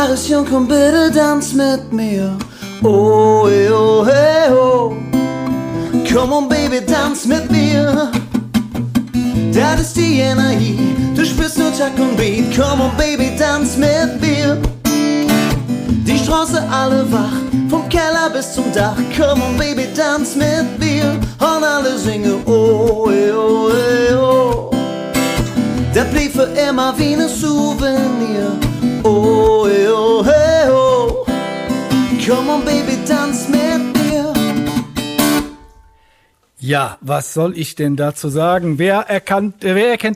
Paris, Jung, komm bitte tanz mit mir. Oh, hey, oh, hey, oh. Come on, Baby, tanz mit mir. Das ist die Energie, du spürst nur Takt und Beat. Come on, Baby, tanz mit mir. Die Straße alle wach, vom Keller bis zum Dach. Come on, Baby, tanz mit mir. Und alle singen, oh, hey, oh, hey, oh. Der blieb für immer wie ne Souvenir. Oh, hey, oh, hey, oh. Come on, Baby, tanz mit mir. Ja, was soll ich denn dazu sagen? Wer erkennt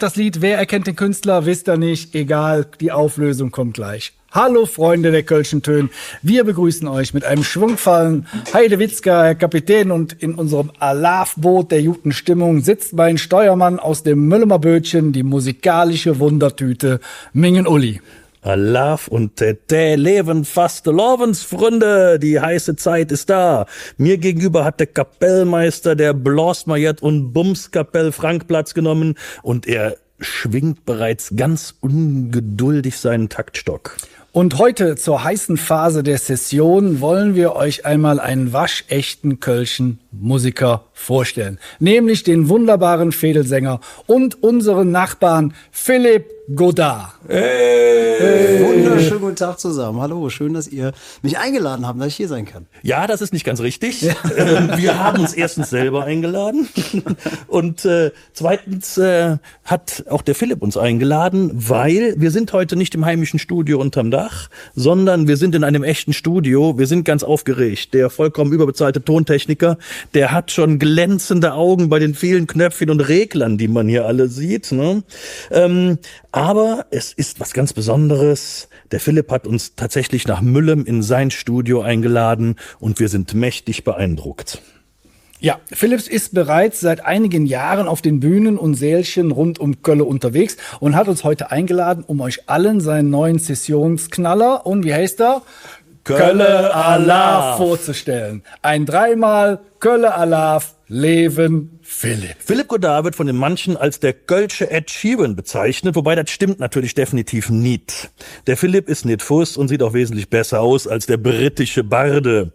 das Lied, wer erkennt den Künstler, wisst ihr nicht. Egal, die Auflösung kommt gleich. Hallo Freunde der Kölschen Töne, wir begrüßen euch mit einem schwungvollen Heidewitzka, Herr Kapitän, und in unserem Alarv-Boot der guten Stimmung sitzt mein Steuermann aus dem Müllemer Bötchen, die musikalische Wundertüte Mingen Uli. Alarv und Tete, leben fast Lovensfreunde, die heiße Zeit ist da. Mir gegenüber hat der Kapellmeister der Blasmajet und Bumskapell Frank Platz genommen und er schwingt bereits ganz ungeduldig seinen Taktstock. Und heute zur heißen Phase der Session wollen wir euch einmal einen waschechten Kölschen Musiker vorstellen. Nämlich den wunderbaren Fädelsänger und unseren Nachbarn Philipp Godard. Hey. Wunderschönen guten Tag zusammen. Hallo, schön, dass ihr mich eingeladen habt, dass ich hier sein kann. Ja, das ist nicht ganz richtig. Ja. Wir haben uns erstens selber eingeladen und zweitens hat auch der Philipp uns eingeladen, weil wir sind heute nicht im heimischen Studio unterm Dach, sondern wir sind in einem echten Studio. Wir sind ganz aufgeregt. Der vollkommen überbezahlte Tontechniker, der hat schon glänzende Augen bei den vielen Knöpfchen und Reglern, die man hier alle sieht, ne? Aber es ist was ganz Besonderes. Der Philipp hat uns tatsächlich nach Müllem in sein Studio eingeladen und wir sind mächtig beeindruckt. Ja, Philips ist bereits seit einigen Jahren auf den Bühnen und Sälchen rund um Kölle unterwegs und hat uns heute eingeladen, um euch allen seinen neuen Sessionsknaller und wie heißt er? Kölle Alarv vorzustellen. Ein dreimal Kölle Alarv, Leben Philipp. Philipp Godard wird von den manchen als der Kölsche Ed Sheeran bezeichnet, wobei das stimmt natürlich definitiv nicht. Der Philipp ist nicht Fuss und sieht auch wesentlich besser aus als der britische Barde.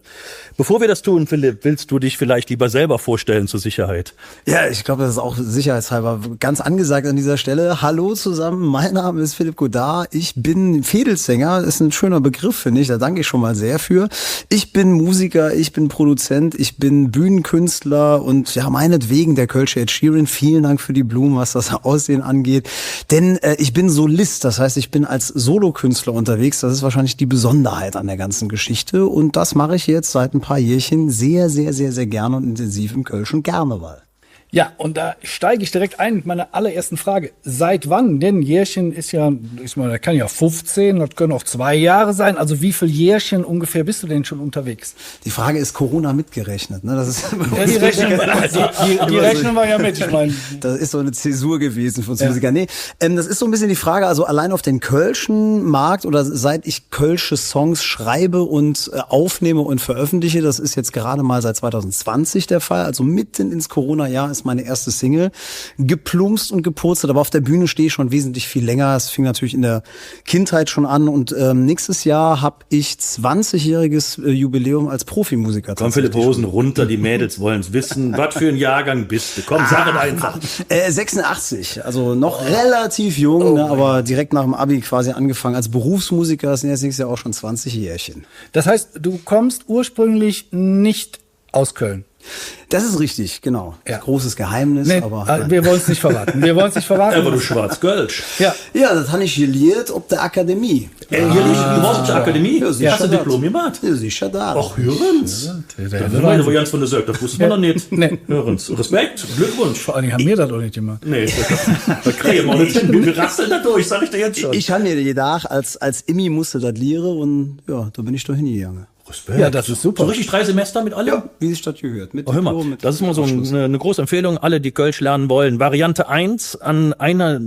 Bevor wir das tun, Philipp, willst du dich vielleicht lieber selber vorstellen zur Sicherheit? Ja, ich glaube, das ist auch sicherheitshalber ganz angesagt an dieser Stelle. Hallo zusammen, mein Name ist Philipp Godard. Ich bin Fädelsänger, ist ein schöner Begriff, finde ich. Da danke ich schon mal sehr für. Ich bin Musiker, ich bin Produzent, ich bin Bühnenkünstler und ja, meinetwegen der Kölsche Ed Sheeran. Vielen Dank für die Blumen, was das Aussehen angeht. Denn ich bin Solist, das heißt, ich bin als Solokünstler unterwegs. Das ist wahrscheinlich die Besonderheit an der ganzen Geschichte. Und das mache ich jetzt seit ein paar Jährchen sehr, sehr, sehr, sehr gerne und intensiv im Kölschen Karneval. Ja, und da steige ich direkt ein mit meiner allerersten Frage. Seit wann? Denn Jährchen ist ja, das kann ja 15, das können auch 2 Jahre sein. Also wie viel Jährchen ungefähr bist du denn schon unterwegs? Die Frage ist Corona mitgerechnet, ne? Das ist ja, die rechnen wir ja mit. Ich meine, das ist so eine Zäsur gewesen von uns Musiker. Nee, das ist so ein bisschen die Frage, also allein auf den Kölschen Markt oder seit ich Kölsche Songs schreibe und aufnehme und veröffentliche, das ist jetzt gerade mal seit 2020 der Fall, also mitten ins Corona-Jahr ist meine erste Single, geplumpst und gepurzelt, aber auf der Bühne stehe ich schon wesentlich viel länger. Es fing natürlich in der Kindheit schon an und nächstes Jahr habe ich 20-jähriges Jubiläum als Profimusiker. Komm, Philipp, Hosen runter, die Mädels wollen es wissen. Was für ein Jahrgang bist du? Komm, sag es einfach. 86, also noch relativ jung, ne, aber direkt nach dem Abi quasi angefangen als Berufsmusiker. Das sind jetzt nächstes Jahr auch schon 20 Jährchen. Das heißt, du kommst ursprünglich nicht aus Köln. Das ist richtig, genau. Ja. Großes Geheimnis, nee, aber... wir wollen es nicht verraten. Aber du Schwarz-Kölsch. Ja. Ja, das habe ich geliert ob der Akademie. Du warst auf der Akademie? Ja, sicher. Hast du ein Diplom gemacht? Ja, sicher da. Ach, hören's. Das ist meine Varianz von der Söck, das wusste man noch nicht. Nee. Hören's. Respekt, Glückwunsch. Vor allem haben wir das auch nicht gemacht. Nee, das kriegen wir nicht hin. Wir rasseln da durch, sag ich dir jetzt schon. Ich habe mir gedacht, als Immi musste das lieren und ja, da bin ich doch hingegangen. Respekt. Ja, das ist super. So richtig 3 Semester mit allem? Ja, wie sich das gehört. Mit Oh, hör mal, Diplom, mit das ist mal so Abschluss. eine große Empfehlung, alle, die Kölsch lernen wollen. Variante 1 an einer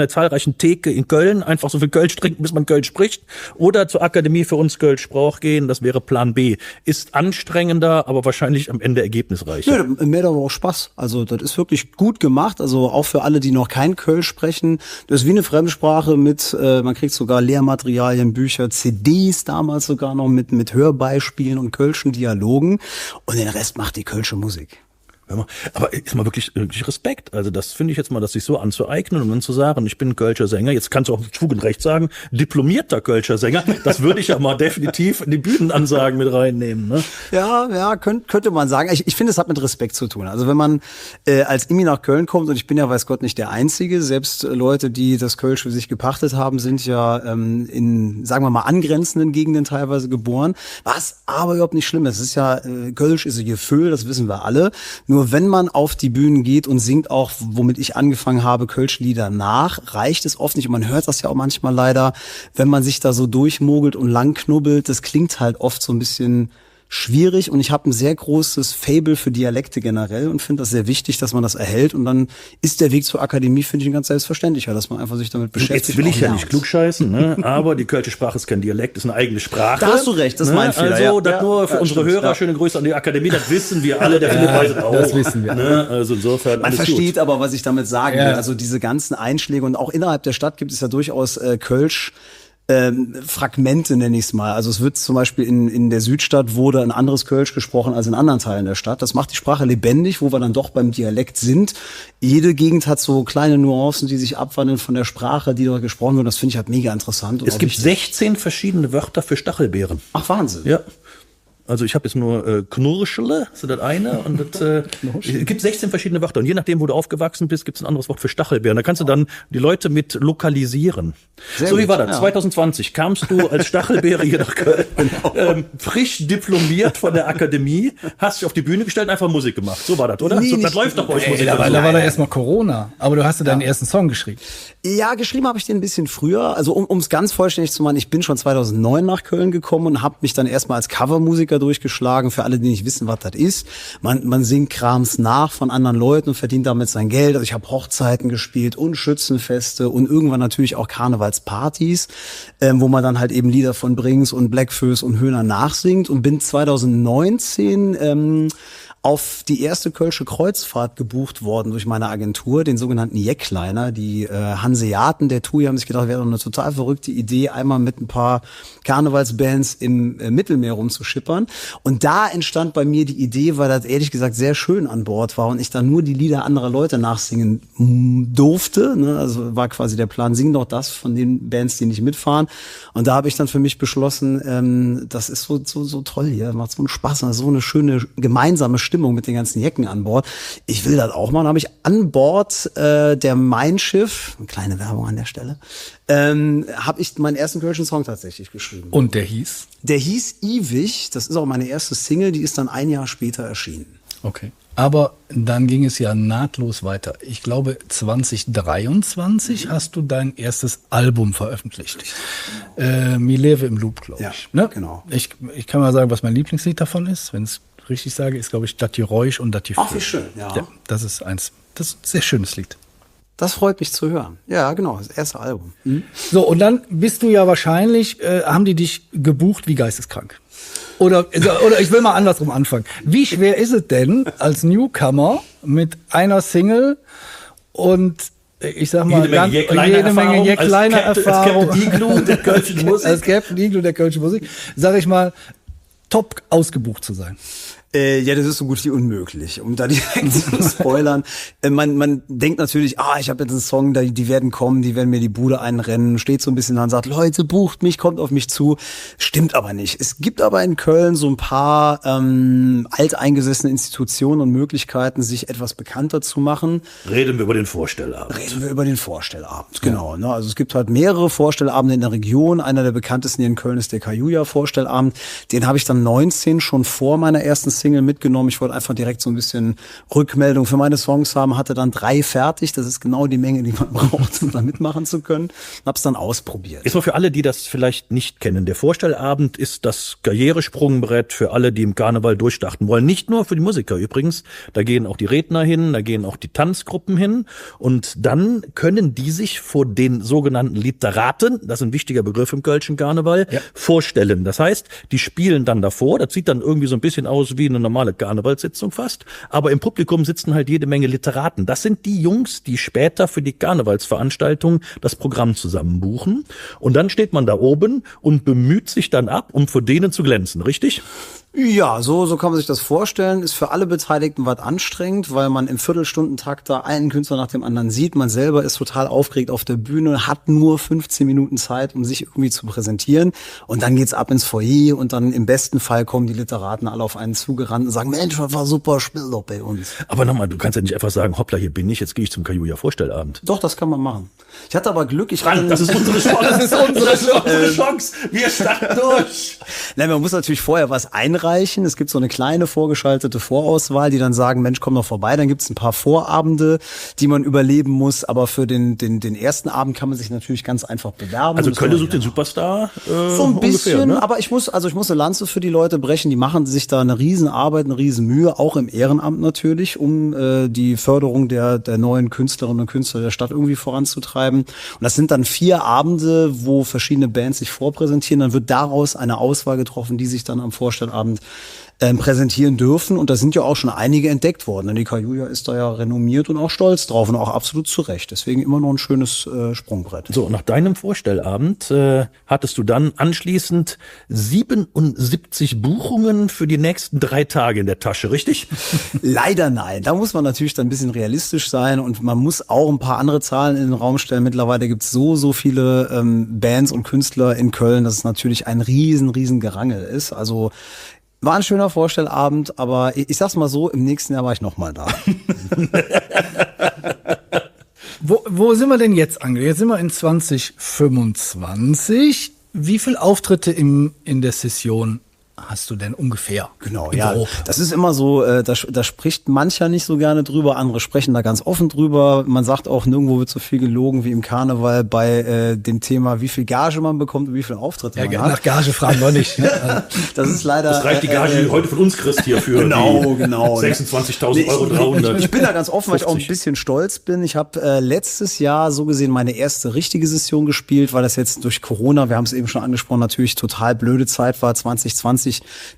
zahlreichen Theke in Köln, einfach so viel Kölsch trinken, bis man Kölsch spricht. Oder zur Akademie für uns Kölsch-Sprach gehen, das wäre Plan B. Ist anstrengender, aber wahrscheinlich am Ende ergebnisreicher. Nö, mir hat aber auch Spaß. Also das ist wirklich gut gemacht. Also auch für alle, die noch kein Kölsch sprechen. Das ist wie eine Fremdsprache mit, man kriegt sogar Lehrmaterialien, Bücher, CDs damals sogar noch mit Hörbeispielen und Kölschen Dialogen. Und den Rest macht die Kölsche Musik. Hör mal, aber ist mal wirklich Respekt. Also das finde ich jetzt mal, dass sich so anzueignen und dann zu sagen, ich bin ein Kölscher Sänger. Jetzt kannst du auch mit Fug und Recht sagen, diplomierter Kölscher Sänger. Das würde ich ja mal definitiv in die Bühnenansagen mit reinnehmen. Ne? Ja, könnte man sagen. Ich finde, es hat mit Respekt zu tun. Also wenn man als Imi nach Köln kommt, und ich bin ja, weiß Gott, nicht der Einzige, selbst Leute, die das Kölsch für sich gepachtet haben, sind ja in, sagen wir mal, angrenzenden Gegenden teilweise geboren. Was aber überhaupt nicht schlimm ist. Es ist ja, Kölsch ist ein Gefühl, das wissen wir alle. Nur wenn man auf die Bühnen geht und singt auch, womit ich angefangen habe, Kölsch-Lieder nach, reicht es oft nicht. Und man hört das ja auch manchmal leider, wenn man sich da so durchmogelt und langknubbelt. Das klingt halt oft so ein bisschen schwierig, und ich habe ein sehr großes Faible für Dialekte generell und finde das sehr wichtig, dass man das erhält, und dann ist der Weg zur Akademie, finde ich, ein ganz selbstverständlicher, dass man einfach sich damit beschäftigt. Jetzt will ich ja nicht klugscheißen, ne? Aber die Kölsche Sprache ist kein Dialekt, ist eine eigene Sprache. Da hast du recht, das ist mein Fehler. Also, das ja. nur für Ja, unsere stimmt, Hörer, ja. schöne Grüße an die Akademie, das wissen wir alle, der Philipp weiß es auch. das wissen wir. Ne? Also insofern Man alles versteht gut. aber, was ich damit sagen Ja. will. Also diese ganzen Einschläge, und auch innerhalb der Stadt gibt es ja durchaus Kölsch. Fragmente nenne ich es mal. Also es wird zum Beispiel in der Südstadt wurde ein anderes Kölsch gesprochen als in anderen Teilen der Stadt. Das macht die Sprache lebendig, wo wir dann doch beim Dialekt sind. Jede Gegend hat so kleine Nuancen, die sich abwandeln von der Sprache, die dort gesprochen wird. Das finde ich halt mega interessant. Und Es auch gibt wichtig. 16 verschiedene Wörter für Stachelbeeren. Ach, Wahnsinn. Ja. Also ich habe jetzt nur Knurschele, so das eine. Und das, es gibt 16 verschiedene Wörter. Und je nachdem, wo du aufgewachsen bist, gibt es ein anderes Wort für Stachelbeeren. Da kannst du dann die Leute mit lokalisieren. Sehr So, wie gut, war das? ja. 2020 kamst du als Stachelbeere hier nach Köln, frisch diplomiert von der Akademie, hast dich auf die Bühne gestellt und einfach Musik gemacht. So war das, oder? Nee, So, das nicht- läuft doch bei euch Nee, Musik. Da war da erstmal Corona, aber du hast ja deinen ersten Song geschrieben. Ja, geschrieben habe ich den ein bisschen früher. Also um es ganz vollständig zu machen, ich bin schon 2009 nach Köln gekommen und habe mich dann erstmal als Covermusiker durchgeschlagen. Für alle, die nicht wissen, was das ist. Man singt Krams nach von anderen Leuten und verdient damit sein Geld. Also ich habe Hochzeiten gespielt und Schützenfeste und irgendwann natürlich auch Karnevalspartys, wo man dann halt eben Lieder von Brings und Blackfoes und Höhner nachsingt, und bin 2019 auf die erste Kölsche Kreuzfahrt gebucht worden durch meine Agentur, den sogenannten Jeckliner. Die Hanseaten der TUI haben sich gedacht, wäre doch eine total verrückte Idee, einmal mit ein paar Karnevalsbands im Mittelmeer rumzuschippern. Und da entstand bei mir die Idee, weil das ehrlich gesagt sehr schön an Bord war und ich dann nur die Lieder anderer Leute nachsingen durfte. Ne? Also war quasi der Plan, sing doch das von den Bands, die nicht mitfahren. Und da habe ich dann für mich beschlossen, das ist so toll hier, macht so einen Spaß, so eine schöne gemeinsame Stimmung mit den ganzen Jecken an Bord. Ich will das auch mal. Dann habe ich an Bord der Mein Schiff, eine kleine Werbung an der Stelle, habe ich meinen ersten Kölschen Song tatsächlich geschrieben. Und der hieß? Der hieß Ewig, das ist auch meine erste Single, die ist dann ein Jahr später erschienen. Okay. Aber dann ging es ja nahtlos weiter. Ich glaube, 2023 hast du dein erstes Album veröffentlicht. Mi leve im Loop, glaube Ja, ich. Ne? genau. Ich kann mal sagen, was mein Lieblingslied davon ist, wenn ich es richtig sage, ist, glaube ich, Dat die Räusch und Dat die Ach, Flöhe. wie schön, ja. Das ist ein sehr schönes Lied. Das freut mich zu hören. Ja, genau, das erste Album. So, und dann bist du ja wahrscheinlich, haben die dich gebucht wie geisteskrank. Oder ich will mal andersrum anfangen. Wie schwer ist es denn als Newcomer mit einer Single und ich sag mal, jede Menge Jeck-Liner-Erfahrung Als Captain Iglu der Kölschen Musik. als Captain Iglu der Kölschen Musik, sag ich mal, top ausgebucht zu sein? Ja, das ist so gut wie unmöglich, um da direkt zu spoilern. Man denkt natürlich, ich habe jetzt einen Song, die werden kommen, die werden mir die Bude einrennen, steht so ein bisschen da und sagt, Leute, bucht mich, kommt auf mich zu. Stimmt aber nicht. Es gibt aber in Köln so ein paar alteingesessene Institutionen und Möglichkeiten, sich etwas bekannter zu machen. Reden wir über den Vorstellabend. Reden wir über den Vorstellabend, genau. Ne? Also es gibt halt mehrere Vorstellabende in der Region. Einer der bekanntesten hier in Köln ist der Kajuja-Vorstellabend. Den habe ich dann 19 schon vor meiner ersten Single mitgenommen. Ich wollte einfach direkt so ein bisschen Rückmeldung für meine Songs haben, hatte dann 3 fertig. Das ist genau die Menge, die man braucht, um da mitmachen zu können. Und hab's dann ausprobiert. Ist mal für alle, die das vielleicht nicht kennen. Der Vorstellabend ist das Karrieresprungbrett für alle, die im Karneval durchstarten wollen. Nicht nur für die Musiker übrigens. Da gehen auch die Redner hin, da gehen auch die Tanzgruppen hin. Und dann können die sich vor den sogenannten Literaten, das ist ein wichtiger Begriff im Kölschen Karneval, vorstellen. Das heißt, die spielen dann davor. Das sieht dann irgendwie so ein bisschen aus wie eine normale Karnevalssitzung fast. Aber im Publikum sitzen halt jede Menge Literaten. Das sind die Jungs, die später für die Karnevalsveranstaltung das Programm zusammen buchen. Und dann steht man da oben und bemüht sich dann ab, um vor denen zu glänzen, richtig? Ja, so kann man sich das vorstellen. Ist für alle Beteiligten was anstrengend, weil man im Viertelstundentakt da einen Künstler nach dem anderen sieht. Man selber ist total aufgeregt auf der Bühne, hat nur 15 Minuten Zeit, um sich irgendwie zu präsentieren. Und dann geht's ab ins Foyer und dann im besten Fall kommen die Literaten alle auf einen zugerannt und sagen, Mensch, das war super, spiel doch bei uns. Aber nochmal, du kannst ja nicht einfach sagen, hoppla, hier bin ich, jetzt gehe ich zum Kajuja-Vorstellabend. Doch, das kann man machen. Ich hatte aber Glück. Das ist unsere Chance. Chance. Wir starten durch. Nein, man muss natürlich vorher was einreichen. Es gibt so eine kleine vorgeschaltete Vorauswahl, die dann sagen, Mensch, komm doch vorbei. Dann gibt es ein paar Vorabende, die man überleben muss. Aber für den ersten Abend kann man sich natürlich ganz einfach bewerben. Also Köln sucht den Superstar so ein bisschen, ungefähr, ne? aber ich muss eine Lanze für die Leute brechen. Die machen sich da eine Riesenarbeit, eine Riesenmühe, auch im Ehrenamt natürlich, um die Förderung der neuen Künstlerinnen und Künstler der Stadt irgendwie voranzutreiben. Und das sind dann 4 Abende, wo verschiedene Bands sich vorpräsentieren. Dann wird daraus eine Auswahl getroffen, die sich dann am Vorstellabend präsentieren dürfen. Und da sind ja auch schon einige entdeckt worden. Denn die Kajuja ist da ja renommiert und auch stolz drauf und auch absolut zu Recht. Deswegen immer noch ein schönes Sprungbrett. So, nach deinem Vorstellabend hattest du dann anschließend 77 Buchungen für die nächsten 3 Tage in der Tasche, richtig? Leider nein. Da muss man natürlich dann ein bisschen realistisch sein und man muss auch ein paar andere Zahlen in den Raum stellen. Mittlerweile gibt es so viele Bands und Künstler in Köln, dass es natürlich ein riesen Gerangel ist. Also war ein schöner Vorstellabend, aber ich sag's mal so, im nächsten Jahr war ich nochmal da. Wo sind wir denn jetzt angelangt? Jetzt sind wir in 2025. Wie viele Auftritte in der Session hast du denn ungefähr? Genau, ja. Das ist immer so, da spricht mancher nicht so gerne drüber, andere sprechen da ganz offen drüber. Man sagt auch, nirgendwo wird so viel gelogen wie im Karneval bei dem Thema, wie viel Gage man bekommt und wie viele Auftritte man hat. Nach Gage fragen wir nicht. Das ist leider... Das reicht die Gage, die heute von uns kriegst hier für genau. 26.000 Euro 300. Ich bin da ganz offen, weil ich auch ein bisschen stolz bin. Ich habe letztes Jahr so gesehen meine erste richtige Session gespielt, weil das jetzt durch Corona, wir haben es eben schon angesprochen, natürlich total blöde Zeit war, 2020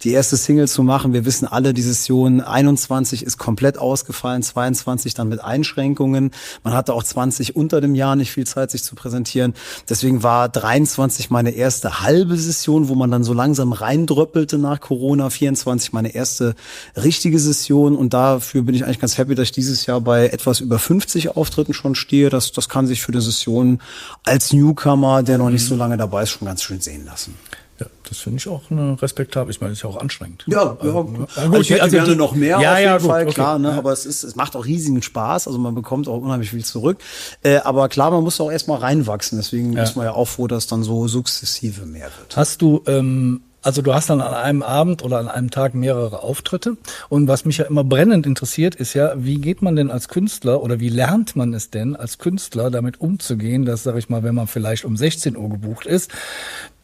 die erste Single zu machen. Wir wissen alle, die Session 21 ist komplett ausgefallen, 22 dann mit Einschränkungen. Man hatte auch 20 unter dem Jahr nicht viel Zeit, sich zu präsentieren. Deswegen war 23 meine erste halbe Session, wo man dann so langsam reindröppelte nach Corona. 24 meine erste richtige Session und dafür bin ich eigentlich ganz happy, dass ich dieses Jahr bei etwas über 50 Auftritten schon stehe. Das kann sich für eine Session als Newcomer, der noch nicht so lange dabei ist, schon ganz schön sehen lassen. Ja, das finde ich auch eine respektabel. Ich meine, das ist ja auch anstrengend. Ja, gut, ich hätte gerne noch mehr auf jeden Fall, okay. klar, ne? Ja. Aber es macht auch riesigen Spaß, also man bekommt auch unheimlich viel zurück. Aber klar, man muss auch erstmal reinwachsen, deswegen ist man ja auch froh, dass dann so sukzessive mehr wird. Hast du, also du hast dann an einem Abend oder an einem Tag mehrere Auftritte. Und was mich ja immer brennend interessiert, ist ja, wie geht man denn als Künstler oder wie lernt man es denn als Künstler damit umzugehen, dass, sag ich mal, wenn man vielleicht um 16 Uhr gebucht ist,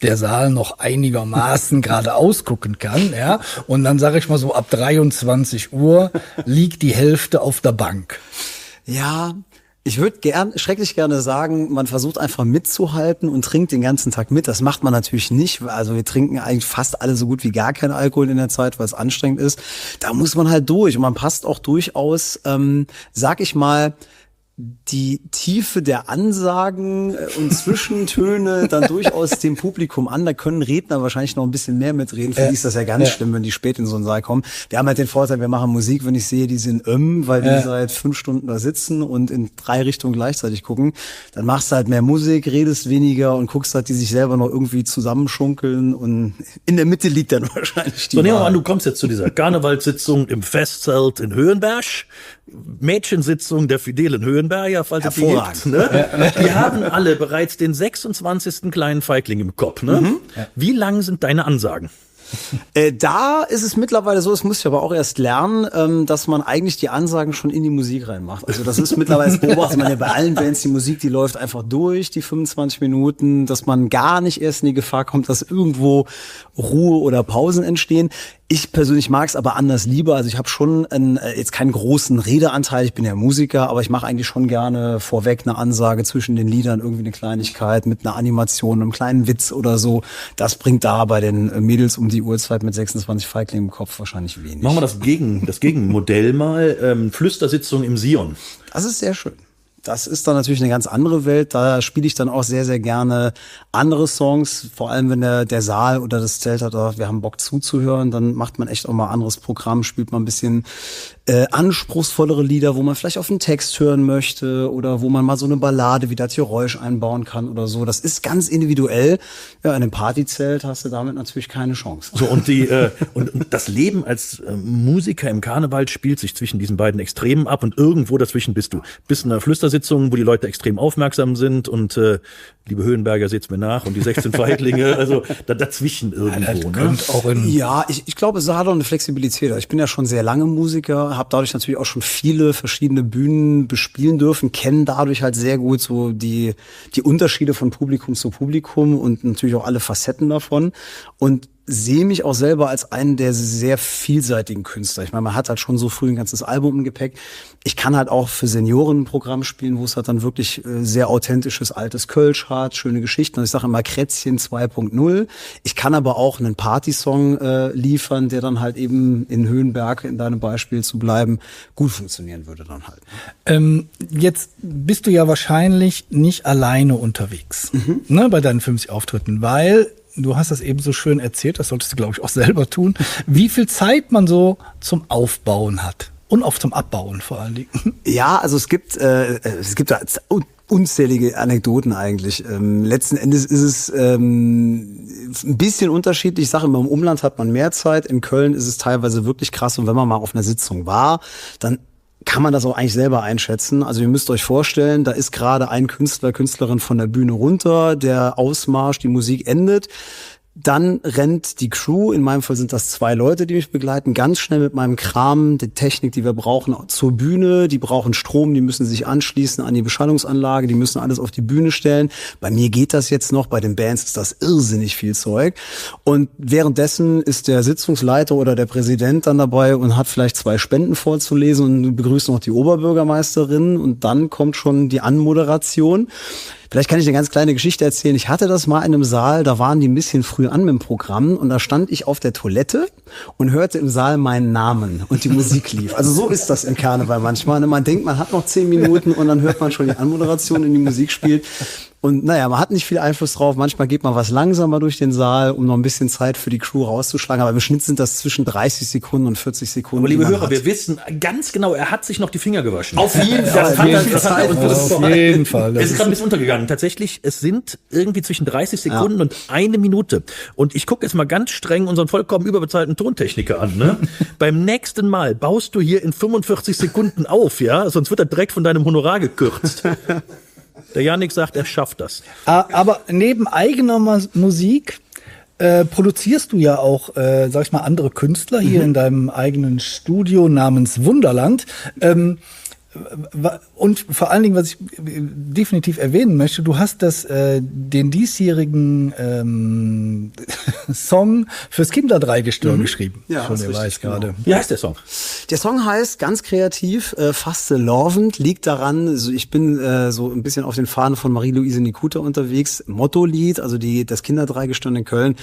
der Saal noch einigermaßen gerade ausgucken kann, ja. Und dann, sag ich mal so, ab 23 Uhr liegt die Hälfte auf der Bank. Ja, ich würde schrecklich gerne sagen, man versucht einfach mitzuhalten und trinkt den ganzen Tag mit. Das macht man natürlich nicht. Also wir trinken eigentlich fast alle so gut wie gar keinen Alkohol in der Zeit, weil es anstrengend ist. Da muss man halt durch. Und man passt auch durchaus, sag ich mal, die Tiefe der Ansagen und Zwischentöne dann durchaus dem Publikum an. Da können Redner wahrscheinlich noch ein bisschen mehr mitreden. Für die ist das ja ganz schlimm, wenn die spät in so einen Saal kommen. Wir haben halt den Vorteil, wir machen Musik, wenn ich sehe, die sind weil die seit 5 Stunden da sitzen und in 3 Richtungen gleichzeitig gucken. Dann machst du halt mehr Musik, redest weniger und guckst halt, die sich selber noch irgendwie zusammenschunkeln und in der Mitte liegt dann wahrscheinlich die So, nehmen wir Wahl. an, du kommst jetzt zu dieser Karnevalssitzung im Festzelt in Höhenberg. Mädchensitzung der fidelen Höhenberger, falls es die gibt. Ne? Die haben alle bereits den 26. kleinen Feigling im Kopf. Ne? Wie lang sind deine Ansagen? Da ist es mittlerweile so, das muss ich aber auch erst lernen, dass man eigentlich die Ansagen schon in die Musik reinmacht. Also das ist mittlerweile, das beobachtet man ja bei allen Bands, die Musik, die läuft einfach durch, die 25 Minuten, dass man gar nicht erst in die Gefahr kommt, dass irgendwo Ruhe oder Pausen entstehen. Ich persönlich mag es aber anders lieber. Also ich habe schon jetzt keinen großen Redeanteil, ich bin ja Musiker, aber ich mache eigentlich schon gerne vorweg eine Ansage zwischen den Liedern, irgendwie eine Kleinigkeit mit einer Animation, einem kleinen Witz oder so. Das bringt da bei den Mädels um die Uhrzeit mit 26 Feiglingen im Kopf wahrscheinlich wenig. Machen wir das Gegenmodell mal. Flüstersitzung im Sion. Das ist sehr schön. Das ist dann natürlich eine ganz andere Welt. Da spiele ich dann auch sehr, sehr gerne andere Songs. Vor allem, wenn der Saal oder das Zelt hat, oh, wir haben Bock zuzuhören, dann macht man echt auch mal anderes Programm, spielt man ein bisschen anspruchsvollere Lieder, wo man vielleicht auf den Text hören möchte oder wo man mal so eine Ballade wie das Geräusch einbauen kann oder so. Das ist ganz individuell. Ja, in einem Partyzelt hast du damit natürlich keine Chance. So, und das Leben als Musiker im Karneval spielt sich zwischen diesen beiden Extremen ab und irgendwo dazwischen bist du. Bist in einer Flüstersitzung, wo die Leute extrem aufmerksam sind und liebe Höhenberger, seht's mir nach und die 16 Feiglinge, also dazwischen irgendwo. Ne? Auch ja, ich glaube, es hat auch eine Flexibilität. Ich bin ja schon sehr lange Musiker, habe dadurch natürlich auch schon viele verschiedene Bühnen bespielen dürfen, kenne dadurch halt sehr gut so die Unterschiede von Publikum zu Publikum und natürlich auch alle Facetten davon und sehe mich auch selber als einen der sehr vielseitigen Künstler. Ich meine, man hat halt schon so früh ein ganzes Album im Gepäck. Ich kann halt auch für Senioren ein Programm spielen, wo es halt dann wirklich sehr authentisches altes Kölsch hat, schöne Geschichten. Also ich sage immer Krätzchen 2.0. Ich kann aber auch einen Partysong liefern, der dann halt eben in Höhenberg, in deinem Beispiel zu bleiben, gut funktionieren würde dann halt. Jetzt bist du ja wahrscheinlich nicht alleine unterwegs, ne, bei deinen 50 Auftritten, weil du hast das eben so schön erzählt, das solltest du, glaube ich, auch selber tun, wie viel Zeit man so zum Aufbauen hat und auch zum Abbauen vor allen Dingen. Ja, also es gibt da unzählige Anekdoten eigentlich. Letzten Endes ist es ein bisschen unterschiedlich. Ich sage immer, im Umland hat man mehr Zeit. In Köln ist es teilweise wirklich krass. Und wenn man mal auf einer Sitzung war, dann kann man das auch eigentlich selber einschätzen. Also ihr müsst euch vorstellen, da ist gerade ein Künstler, Künstlerin von der Bühne runter, der Ausmarsch, die Musik endet. Dann rennt die Crew, in meinem Fall sind das 2 Leute, die mich begleiten, ganz schnell mit meinem Kram, die Technik, die wir brauchen, zur Bühne. Die brauchen Strom, die müssen sich anschließen an die Beschallungsanlage, die müssen alles auf die Bühne stellen. Bei mir geht das jetzt noch, bei den Bands ist das irrsinnig viel Zeug. Und währenddessen ist der Sitzungsleiter oder der Präsident dann dabei und hat vielleicht 2 Spenden vorzulesen und begrüßt noch die Oberbürgermeisterin und dann kommt schon die Anmoderation. Vielleicht kann ich eine ganz kleine Geschichte erzählen. Ich hatte das mal in einem Saal, da waren die ein bisschen früh an mit dem Programm und da stand ich auf der Toilette und hörte im Saal meinen Namen und die Musik lief. Also so ist das im Karneval manchmal. Man denkt, man hat noch 10 Minuten und dann hört man schon die Anmoderation und die Musik spielt. Und naja, man hat nicht viel Einfluss drauf. Manchmal geht man was langsamer durch den Saal, um noch ein bisschen Zeit für die Crew rauszuschlagen. Aber im Schnitt sind das zwischen 30 Sekunden und 40 Sekunden. Aber liebe Hörer, wir wissen ganz genau, er hat sich noch die Finger gewaschen. Auf jeden Fall. Auf jeden Fall. Es ist gerade ein bisschen untergegangen. Tatsächlich, es sind irgendwie zwischen 30 Sekunden und 1 Minute. Und ich gucke jetzt mal ganz streng unseren vollkommen überbezahlten Tontechniker an. Ne? Beim nächsten Mal baust du hier in 45 Sekunden auf, ja? Sonst wird er direkt von deinem Honorar gekürzt. Der Jannik sagt, er schafft das. Aber neben eigener Musik produzierst du ja auch, sag ich mal, andere Künstler hier in deinem eigenen Studio namens Wunderland. Und vor allen Dingen, was ich definitiv erwähnen möchte, du hast den diesjährigen Song fürs Kinderdreigestirn geschrieben. Ja, schon der weiß gerade. Wie heißt der Song? Der Song heißt ganz kreativ Fastelovend, liegt daran, also ich bin so ein bisschen auf den Fahnen von Marie-Louise Nikuta unterwegs, Motto-Lied, also das Kinderdreigestirn in Köln,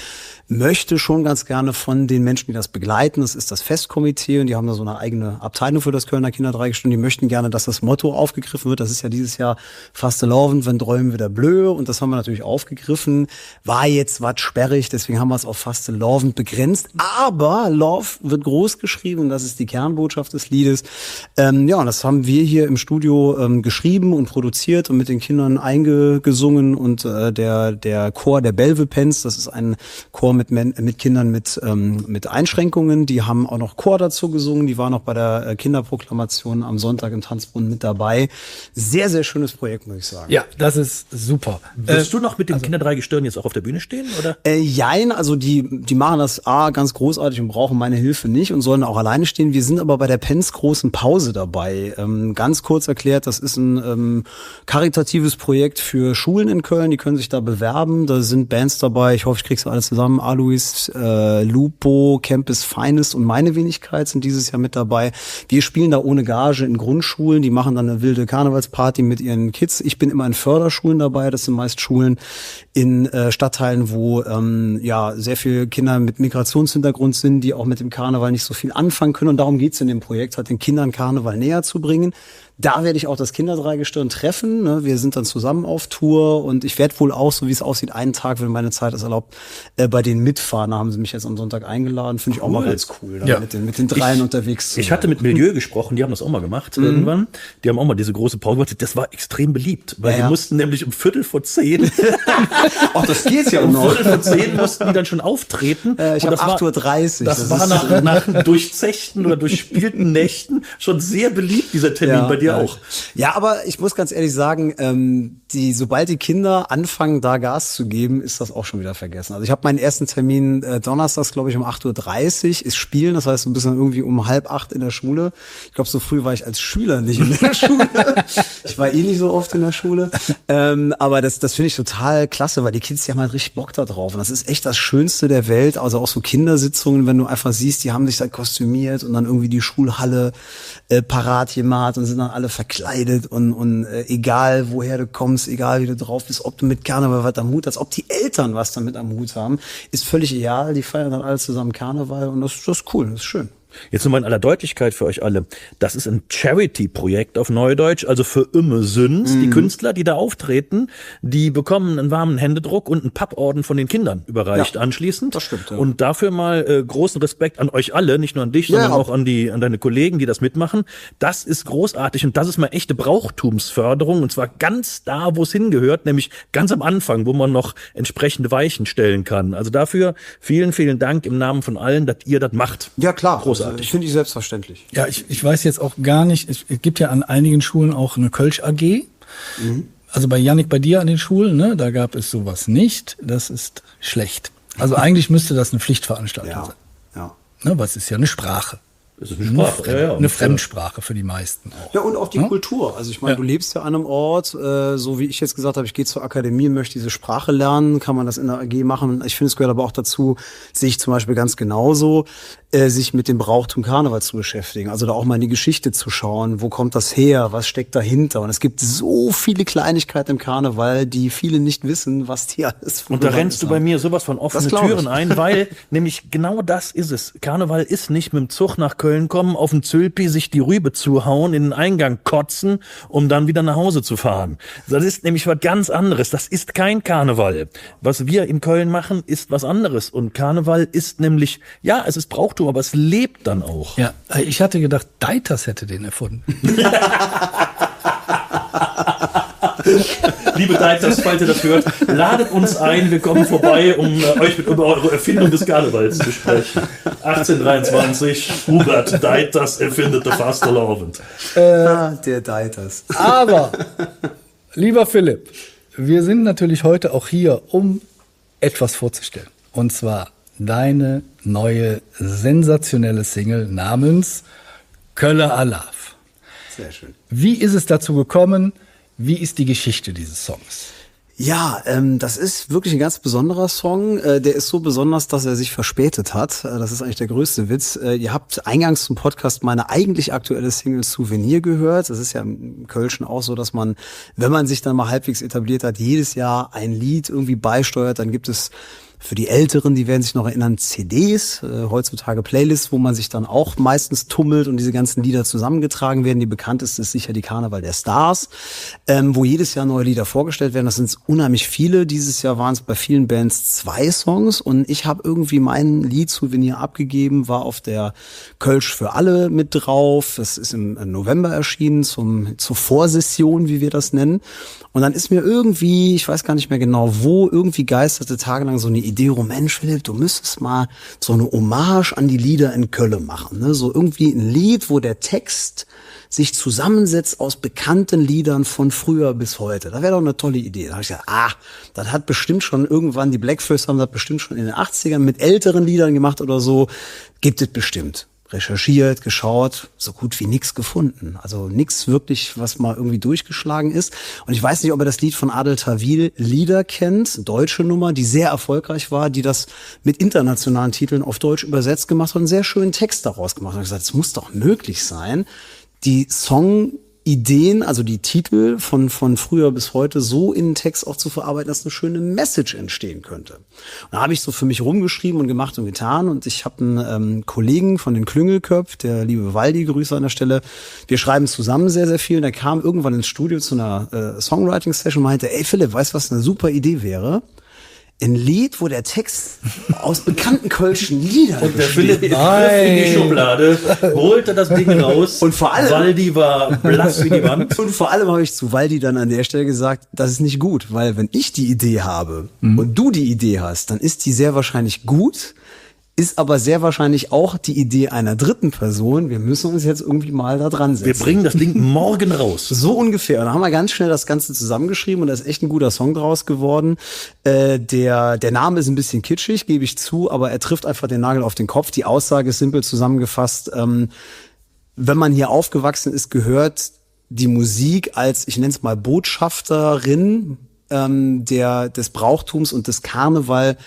möchte schon ganz gerne von den Menschen, die das begleiten, das ist das Festkomitee und die haben da so eine eigene Abteilung für das Kölner Kinderdreigestirn, die möchten gerne, dass das Motto aufgegriffen wird. Das ist ja dieses Jahr Fastelovend, wenn träumen wieder blöd. Und das haben wir natürlich aufgegriffen. War jetzt was sperrig, deswegen haben wir es auf Fastelovend begrenzt. Aber Love wird groß geschrieben und das ist die Kernbotschaft des Liedes. Ja, und das haben wir hier im Studio geschrieben und produziert und mit den Kindern eingesungen. Und der Chor der Bellevue Pens, das ist ein Chor mit Kindern mit Einschränkungen. Die haben auch noch Chor dazu gesungen. Die waren auch bei der Kinderproklamation am Sonntag im Tanzbrunnen mit dabei. Sehr, sehr schönes Projekt, muss ich sagen. Ja, das ist super. Wirst du noch mit dem Kinderdreigestirn jetzt auch auf der Bühne stehen, oder? Jein, also die machen das ganz großartig und brauchen meine Hilfe nicht und sollen auch alleine stehen. Wir sind aber bei der Pens großen Pause dabei. Ganz kurz erklärt, das ist ein karitatives Projekt für Schulen in Köln. Die können sich da bewerben. Da sind Bands dabei. Ich hoffe, ich krieg's alles zusammen. Alois, Lupo, Campus Finest und Meine Wenigkeit sind dieses Jahr mit dabei. Wir spielen da ohne Gage in Grundschulen. Die machen dann eine wilde Karnevalsparty mit ihren Kids. Ich bin immer in Förderschulen dabei. Das sind meist Schulen in Stadtteilen, wo sehr viele Kinder mit Migrationshintergrund sind, die auch mit dem Karneval nicht so viel anfangen können. Und darum geht's in dem Projekt, halt den Kindern Karneval näher zu bringen. Da werde ich auch das Kinderdreigestirn treffen. Ne? Wir sind dann zusammen auf Tour und ich werde wohl auch, so wie es aussieht, einen Tag, wenn meine Zeit es erlaubt, bei denen mitfahren. Da haben sie mich jetzt am Sonntag eingeladen. Finde ich auch mal ganz cool, da mit den Dreien unterwegs zu sein. Ich hatte mit Milieu gesprochen, die haben das auch mal gemacht irgendwann. Die haben auch mal diese große Pause gemacht. Das war extrem beliebt, weil die mussten nämlich um 10:45 Ach, das geht's ja um noch. 10:45 mussten die dann schon auftreten. Ich habe 8:30 Uhr. Das war nach durchzechten oder durchspielten Nächten schon sehr beliebt, dieser Termin bei dir auch. Ja, aber ich muss ganz ehrlich sagen, sobald die Kinder anfangen, da Gas zu geben, ist das auch schon wieder vergessen. Also ich habe meinen ersten Termin donnerstags, glaube ich, um 8:30 Uhr, ist Spielen. Das heißt, du bist dann irgendwie um 7:30 in der Schule. Ich glaube, so früh war ich als Schüler nicht in der Schule. Ich war nicht so oft in der Schule. Aber das finde ich total klasse, weil die Kids, die haben halt richtig Bock da drauf. Und das ist echt das Schönste der Welt. Also auch so Kindersitzungen, wenn du einfach siehst, die haben sich da kostümiert und dann irgendwie die Schulhalle parat gemacht und sind dann alle verkleidet und egal woher du kommst, egal wie du drauf bist, ob du mit Karneval was am Hut hast, ob die Eltern was damit am Hut haben, ist völlig egal. Die feiern dann alle zusammen Karneval und das ist cool, das ist schön. Jetzt nochmal in aller Deutlichkeit für euch alle. Das ist ein Charity-Projekt auf Neudeutsch, also für Imme Sünd. Die Künstler, die da auftreten, die bekommen einen warmen Händedruck und einen Papporden von den Kindern überreicht anschließend. Das stimmt, ja. Und dafür mal großen Respekt an euch alle, nicht nur an dich, sondern auch an deine Kollegen, die das mitmachen. Das ist großartig und das ist mal echte Brauchtumsförderung und zwar ganz da, wo es hingehört, nämlich ganz am Anfang, wo man noch entsprechende Weichen stellen kann. Also dafür vielen, vielen Dank im Namen von allen, dass ihr das macht. Ja, klar. Großartig. Finde ich selbstverständlich. Ja, ich weiß jetzt auch gar nicht, es gibt ja an einigen Schulen auch eine Kölsch AG. Also bei Jannik, bei dir an den Schulen, ne, da gab es sowas nicht. Das ist schlecht. Also eigentlich müsste das eine Pflichtveranstaltung sein. Ja. Ne, was ist ja eine Sprache. Das ist eine Sprache. Eine Fremdsprache für die meisten auch. Ja, und auch die Kultur. Also ich meine, du lebst ja an einem Ort, so wie ich jetzt gesagt habe, ich gehe zur Akademie, möchte diese Sprache lernen, kann man das in der AG machen. Ich finde, es gehört aber auch dazu, sehe ich zum Beispiel ganz genauso, sich mit dem Brauchtum Karneval zu beschäftigen. Also da auch mal in die Geschichte zu schauen, wo kommt das her, was steckt dahinter. Und es gibt so viele Kleinigkeiten im Karneval, die viele nicht wissen, was die alles Und da rennst du bei mir sowas von offene Türen ein, weil nämlich genau das ist es. Karneval ist nicht mit dem Zug nach Köln kommen, auf den Zülpi sich die Rübe zuhauen, in den Eingang kotzen, um dann wieder nach Hause zu fahren. Das ist nämlich was ganz anderes. Das ist kein Karneval. Was wir in Köln machen, ist was anderes. Und Karneval ist nämlich, ja, es ist Brauchtum, aber es lebt dann auch. Ja, ich hatte gedacht, Deiters hätte den erfunden. Liebe Deiters, falls ihr das hört, ladet uns ein, wir kommen vorbei, um euch über eure Erfindung des Karnevals zu sprechen. 1823, Hubert Deiters erfindete Fastelavond. Der Deiters. Aber, lieber Philipp, wir sind natürlich heute auch hier, um etwas vorzustellen. Und zwar deine neue sensationelle Single namens Kölle Alaf. Sehr schön. Wie ist es dazu gekommen? Wie ist die Geschichte dieses Songs? Ja, das ist wirklich ein ganz besonderer Song. Der ist so besonders, dass er sich verspätet hat. Das ist eigentlich der größte Witz. Ihr habt eingangs zum Podcast meine eigentlich aktuelle Single Souvenir gehört. Das ist ja im Kölschen auch so, dass man, wenn man sich dann mal halbwegs etabliert hat, jedes Jahr ein Lied irgendwie beisteuert. Dann gibt es für die Älteren, die werden sich noch erinnern, CDs, heutzutage Playlists, wo man sich dann auch meistens tummelt und diese ganzen Lieder zusammengetragen werden. Die bekannteste ist sicher die Karneval der Stars, wo jedes Jahr neue Lieder vorgestellt werden. Das sind unheimlich viele. Dieses Jahr waren es bei vielen Bands 2 Songs und ich habe irgendwie mein Lied Souvenir abgegeben, war auf der Kölsch für alle mit drauf. Das ist im November erschienen, zur Vorsession, wie wir das nennen. Und dann ist mir irgendwie, ich weiß gar nicht mehr genau wo, irgendwie geisterte tagelang so eine Idee, Mensch, Philipp, du müsstest mal so eine Hommage an die Lieder in Köln machen. Ne? So irgendwie ein Lied, wo der Text sich zusammensetzt aus bekannten Liedern von früher bis heute. Da wäre doch eine tolle Idee. Da habe ich gesagt, das hat bestimmt schon irgendwann, die Blackfirst haben das bestimmt schon in den 80ern mit älteren Liedern gemacht oder so. Gibt es bestimmt. Recherchiert, geschaut, so gut wie nichts gefunden. Also nichts wirklich, was mal irgendwie durchgeschlagen ist. Und ich weiß nicht, ob ihr das Lied von Adel Tawil, Lieder kennt, deutsche Nummer, die sehr erfolgreich war, die das mit internationalen Titeln auf Deutsch übersetzt gemacht hat und einen sehr schönen Text daraus gemacht hat. Und ich gesagt, es muss doch möglich sein, die Songideen, also die Titel von früher bis heute so in den Text auch zu verarbeiten, dass eine schöne Message entstehen könnte. Und da habe ich so für mich rumgeschrieben und gemacht und getan und ich habe einen Kollegen von den Klüngelköpf, der liebe Waldi, Grüße an der Stelle, wir schreiben zusammen sehr, sehr viel und der kam irgendwann ins Studio zu einer Songwriting-Session und meinte, ey Philipp, weißt du, was eine super Idee wäre? Ein Lied, wo der Text aus bekannten kölschen Liedern und der Philipp griff in die Schublade, holte das Ding raus und vor allem Waldi war blass wie die Wand. Und vor allem habe ich zu Waldi dann an der Stelle gesagt, das ist nicht gut, weil wenn ich die Idee habe und du die Idee hast, dann ist die sehr wahrscheinlich gut, ist aber sehr wahrscheinlich auch die Idee einer dritten Person. Wir müssen uns jetzt irgendwie mal da dran setzen. Wir bringen das Ding morgen raus. So ungefähr. Und dann haben wir ganz schnell das Ganze zusammengeschrieben und da ist echt ein guter Song draus geworden. Der Name ist ein bisschen kitschig, gebe ich zu, aber er trifft einfach den Nagel auf den Kopf. Die Aussage ist simpel zusammengefasst. Wenn man hier aufgewachsen ist, gehört die Musik als, ich nenne es mal Botschafterin des Brauchtums und des Karneval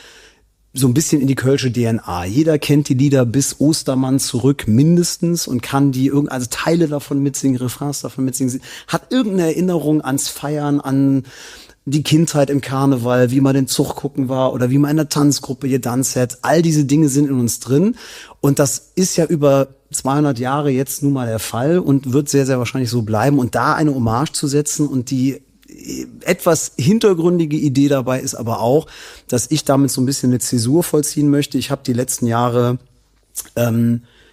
so ein bisschen in die kölsche DNA. Jeder kennt die Lieder bis Ostermann zurück mindestens und kann also Teile davon mitsingen, Refrains davon mitsingen, hat irgendeine Erinnerung ans Feiern, an die Kindheit im Karneval, wie man den Zug gucken war oder wie man in der Tanzgruppe getanzt hat. All diese Dinge sind in uns drin und das ist ja über 200 Jahre jetzt nun mal der Fall und wird sehr, sehr wahrscheinlich so bleiben und da eine Hommage zu setzen und die etwas hintergründige Idee dabei ist aber auch, dass ich damit so ein bisschen eine Zäsur vollziehen möchte. Ich habe die letzten Jahre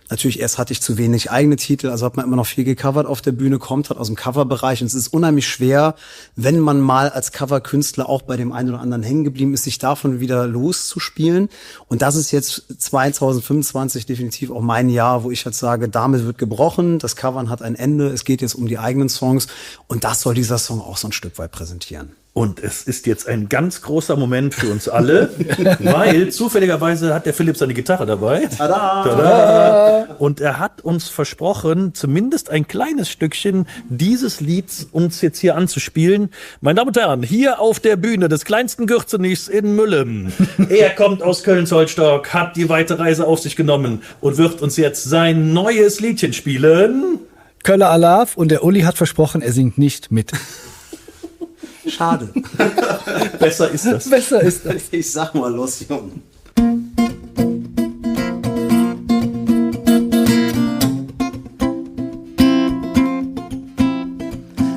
natürlich erst hatte ich zu wenig eigene Titel, also hat man immer noch viel gecovert auf der Bühne, kommt halt aus dem Coverbereich und es ist unheimlich schwer, wenn man mal als Coverkünstler auch bei dem einen oder anderen hängen geblieben ist, sich davon wieder loszuspielen. Und das ist jetzt 2025 definitiv auch mein Jahr, wo ich jetzt sage, damit wird gebrochen, das Covern hat ein Ende, es geht jetzt um die eigenen Songs und das soll dieser Song auch so ein Stück weit präsentieren. Und es ist jetzt ein ganz großer Moment für uns alle, weil zufälligerweise hat der Philipp seine Gitarre dabei. Tada! Tada! Und er hat uns versprochen, zumindest ein kleines Stückchen dieses Lieds uns jetzt hier anzuspielen. Meine Damen und Herren, hier auf der Bühne des kleinsten Gürzenichs in Müllen. Er kommt aus Köln-Zollstock, hat die weite Reise auf sich genommen und wird uns jetzt sein neues Liedchen spielen. Köller Alav und der Uli hat versprochen, er singt nicht mit. Schade. Besser ist das. Besser ist das. Ich sag mal los, Junge.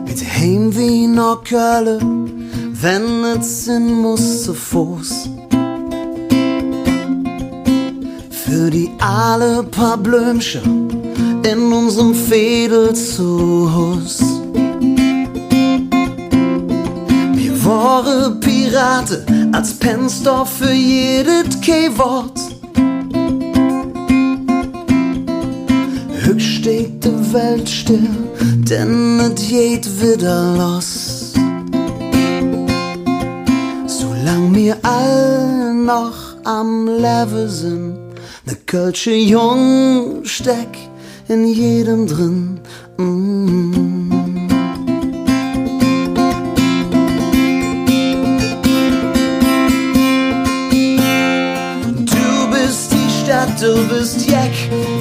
Mit heim wie nach Köln, wenn es sein muss zu Fuß. Für die alle paar Blümchen in unserem Fädel zu Hus. Wahre Piraten als Pensdorf für jedes K-Wort. Höchst steht die Welt still, denn es geht wieder los. Solang wir all noch am Leben sind, ne kölsche Jung steck in jedem drin. Du bist Jack,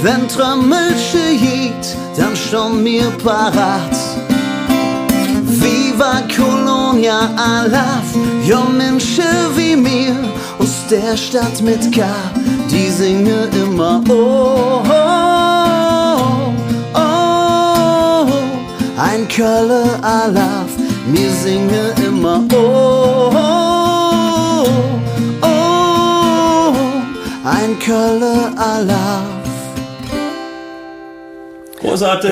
wenn Trömmelsche geht, dann schon mir parat. Viva Colonia Alav, ja Menschen wie mir, aus der Stadt mit K, die singen immer oh, oh, oh, oh. Ein Köller Alav, wir singen immer oh, oh. Ein Köller Alav. Großartig.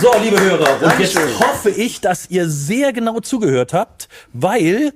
So, liebe Hörer, und jetzt hoffe ich, dass ihr sehr genau zugehört habt, weil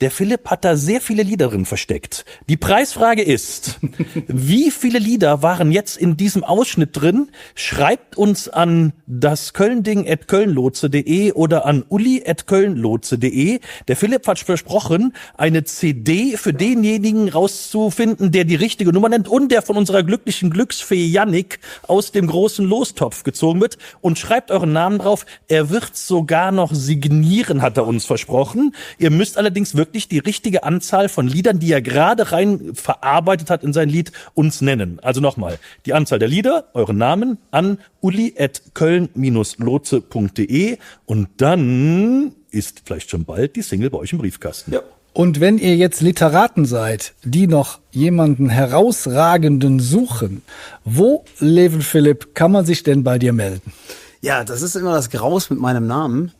Der Philipp hat da sehr viele Lieder drin versteckt. Die Preisfrage ist, wie viele Lieder waren jetzt in diesem Ausschnitt drin? Schreibt uns an das Kölnding@kölnlotse.de oder an uli@kölnlotse.de. Der Philipp hat versprochen, eine CD für denjenigen rauszufinden, der die richtige Nummer nennt und der von unserer glücklichen Glücksfee Yannick aus dem großen Lostopf gezogen wird. Und schreibt euren Namen drauf. Er wird sogar noch signieren, hat er uns versprochen. Ihr müsst allerdings wirklich die richtige Anzahl von Liedern, die er gerade rein verarbeitet hat in sein Lied, uns nennen. Also nochmal, die Anzahl der Lieder, euren Namen an uli@köln-lotse.de und dann ist vielleicht schon bald die Single bei euch im Briefkasten. Ja. Und wenn ihr jetzt Literaten seid, die noch jemanden herausragenden suchen, wo, Leven Philipp, kann man sich denn bei dir melden? Ja, das ist immer das Graus mit meinem Namen.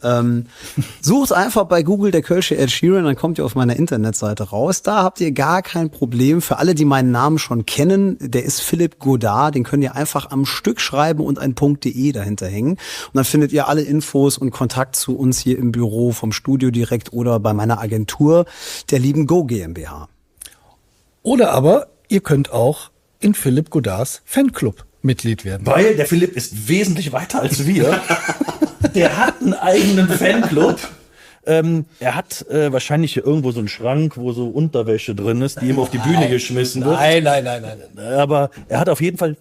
Sucht einfach bei Google der Kölsche Ed Sheeran, dann kommt ihr auf meiner Internetseite raus. Da habt ihr gar kein Problem. Für alle, die meinen Namen schon kennen, der ist Philipp Godard. Den könnt ihr einfach am Stück schreiben und ein .de dahinter hängen. Und dann findet ihr alle Infos und Kontakt zu uns hier im Büro vom Studio direkt oder bei meiner Agentur, der lieben Go GmbH. Oder aber ihr könnt auch in Philipp Godards Fanclub Mitglied werden. Weil der Philipp ist wesentlich weiter als wir. Der hat einen eigenen Fanclub. Er hat wahrscheinlich hier irgendwo so einen Schrank, wo so Unterwäsche drin ist, die ihm auf die Bühne geschmissen wird. Nein. Aber er hat auf jeden Fall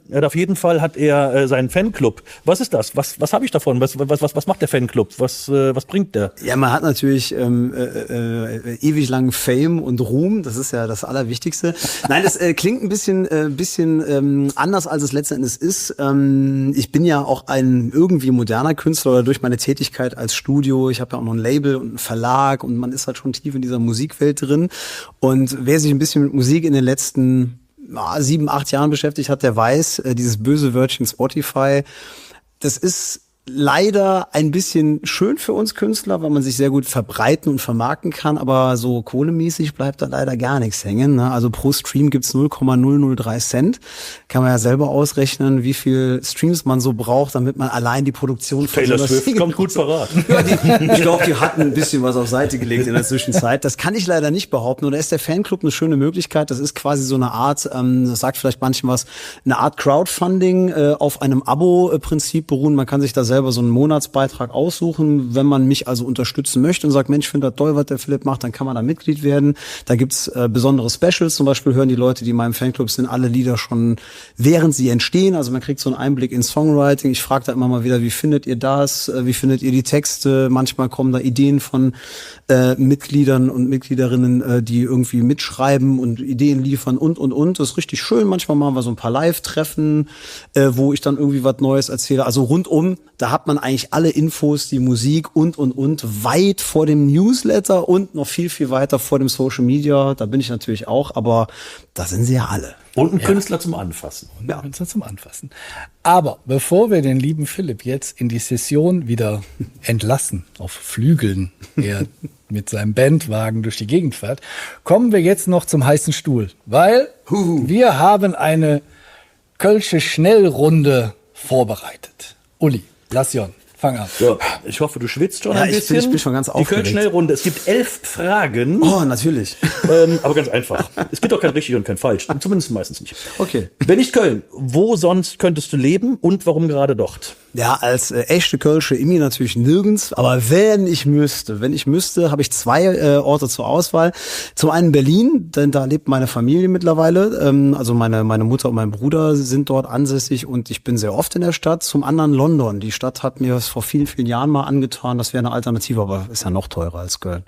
seinen Fanclub. Was ist das? Was habe ich davon? Was macht der Fanclub? Was bringt der? Ja, man hat natürlich ewig langen Fame und Ruhm. Das ist ja das Allerwichtigste. Nein, das klingt ein bisschen anders, als es letzten Endes ist. Ich bin ja auch ein irgendwie moderner Künstler oder durch meine Tätigkeit als Studio. Ich habe ja auch noch ein Label und einen Verlag und man ist halt schon tief in dieser Musikwelt drin. Und wer sich ein bisschen mit Musik in den letzten 7, 8 Jahren beschäftigt hat, der weiß, dieses böse Wörtchen Spotify, das ist leider ein bisschen schön für uns Künstler, weil man sich sehr gut verbreiten und vermarkten kann, aber so kohlemäßig bleibt da leider gar nichts hängen. Ne? Also pro Stream gibt's 0,003 Cent. Kann man ja selber ausrechnen, wie viel Streams man so braucht, damit man allein die Produktion von Taylor Swift kommt gut parat. Ja, ich glaube, die hatten ein bisschen was auf Seite gelegt in der Zwischenzeit. Das kann ich leider nicht behaupten. Und da ist der Fanclub eine schöne Möglichkeit. Das ist quasi so eine Art, das sagt vielleicht manchen was, eine Art Crowdfunding auf einem Abo-Prinzip beruhen. Man kann sich da selber so einen Monatsbeitrag aussuchen. Wenn man mich also unterstützen möchte und sagt, Mensch, ich finde das toll, was der Philipp macht, dann kann man da Mitglied werden. Da gibt's besondere Specials. Zum Beispiel hören die Leute, die in meinem Fanclub sind, alle Lieder schon während sie entstehen. Also man kriegt so einen Einblick in Songwriting. Ich frage da immer mal wieder, wie findet ihr das? Wie findet ihr die Texte? Manchmal kommen da Ideen von Mitgliedern und Mitgliederinnen, die irgendwie mitschreiben und Ideen liefern und. Das ist richtig schön. Manchmal machen wir so ein paar Live-Treffen, wo ich dann irgendwie was Neues erzähle. Also rundum, da hat man eigentlich alle Infos, die Musik und weit vor dem Newsletter und noch viel, viel weiter vor dem Social Media. Da bin ich natürlich auch, aber da sind sie ja alle. Und ein Künstler zum Anfassen. Ja, Künstler zum Anfassen. Aber bevor wir den lieben Philipp jetzt in die Session wieder entlassen, auf Flügeln, er mit seinem Bandwagen durch die Gegend fährt, kommen wir jetzt noch zum heißen Stuhl. Weil wir haben eine Kölsche Schnellrunde vorbereitet. Uli, lass Jon, fang an. So, ich hoffe, du schwitzt schon Ja, ein bisschen. ich bin schon ganz aufgeregt. Die Köln-Schnellrunde. Es gibt 11 Fragen. Oh, natürlich. Aber ganz einfach. Es gibt auch kein richtig und kein falsch. Zumindest meistens nicht. Okay. Wenn nicht Köln, wo sonst könntest du leben und warum gerade dort? Ja, als echte Kölsche Immi natürlich nirgends, aber wenn ich müsste, habe ich 2 Orte zur Auswahl. Zum einen Berlin, denn da lebt meine Familie mittlerweile, also meine Mutter und mein Bruder sind dort ansässig und ich bin sehr oft in der Stadt. Zum anderen London, die Stadt hat mir das vor vielen, vielen Jahren mal angetan, das wäre eine Alternative, aber ist ja noch teurer als Köln.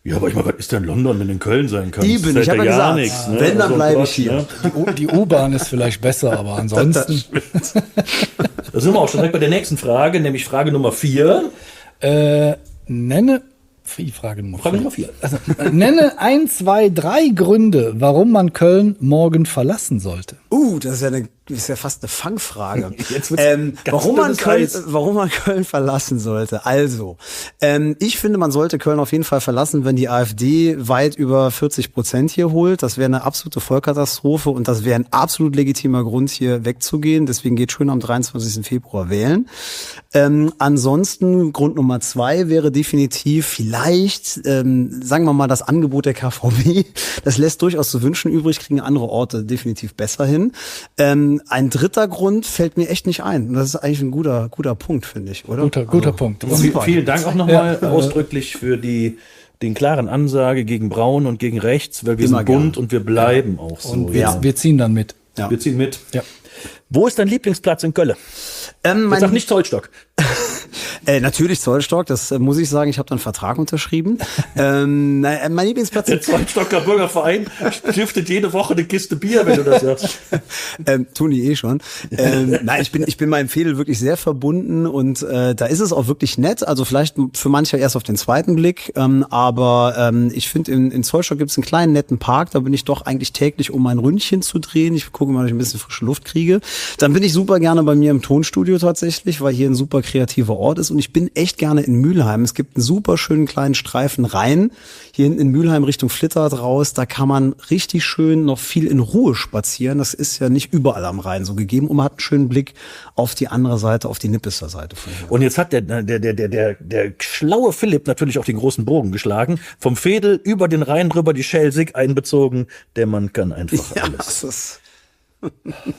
Ja, aber ich meine, was ist denn London, wenn du in Köln sein kannst? Eben, ich habe ja gesagt, nichts, ne? wenn, dann So ein bleibe ich Quatsch, hier. ne? Die U-Bahn ist vielleicht besser, aber ansonsten. Da sind wir auch schon direkt bei der nächsten Frage, nämlich Frage Nummer 4. Nenne Frage Nummer 4. Also, nenne 1, 2, 3 Gründe, warum man Köln morgen verlassen sollte. Das ist ja eine ist ja fast eine Fangfrage. Jetzt wird's ganz Warum man Köln verlassen sollte. Also, ich finde, man sollte Köln auf jeden Fall verlassen, wenn die AfD weit über 40% hier holt. Das wäre eine absolute Vollkatastrophe und das wäre ein absolut legitimer Grund, hier wegzugehen. Deswegen geht schön am 23. Februar wählen. Ansonsten, Grund Nummer 2 wäre definitiv vielleicht, sagen wir mal, das Angebot der KVB. Das lässt durchaus zu wünschen übrig, kriegen andere Orte definitiv besser hin. Ein dritter Grund fällt mir echt nicht ein. Und das ist eigentlich ein guter Punkt, finde ich, oder? Guter Punkt. Vielen Dank auch nochmal ausdrücklich für den klaren Ansage gegen Braun und gegen rechts, weil wir sind bunt und wir bleiben auch so. Und wir ziehen dann mit. Ja. Wir ziehen mit. Ja. Wo ist dein Lieblingsplatz in Köln? Jetzt sag nicht Zollstock. Natürlich Zollstock, das muss ich sagen, ich habe da einen Vertrag unterschrieben. Mein Lieblingsplatz... Der Zollstocker Bürgerverein stiftet jede Woche eine Kiste Bier, wenn du das sagst. Tun die schon. Nein, ich bin meinem Veedel wirklich sehr verbunden und da ist es auch wirklich nett, also vielleicht für manche erst auf den zweiten Blick, aber ich finde, in Zollstock gibt es einen kleinen netten Park, da bin ich doch eigentlich täglich, um mein Ründchen zu drehen. Ich gucke mal, dass ich ein bisschen frische Luft kriege. Dann bin ich super gerne bei mir im Tonstudio tatsächlich, weil hier ein super kreativer Ort ist und ich bin echt gerne in Mülheim. Es gibt einen super schönen kleinen Streifen Rhein, hier hinten in Mülheim Richtung Flittert raus. Da kann man richtig schön noch viel in Ruhe spazieren. Das ist ja nicht überall am Rhein so gegeben und man hat einen schönen Blick auf die andere Seite, auf die Nippeser Seite von hier. Und jetzt hat der schlaue Philipp natürlich auch den großen Bogen geschlagen. Vom Veedel über den Rhein drüber die Schelsig einbezogen. Der Mann kann einfach alles.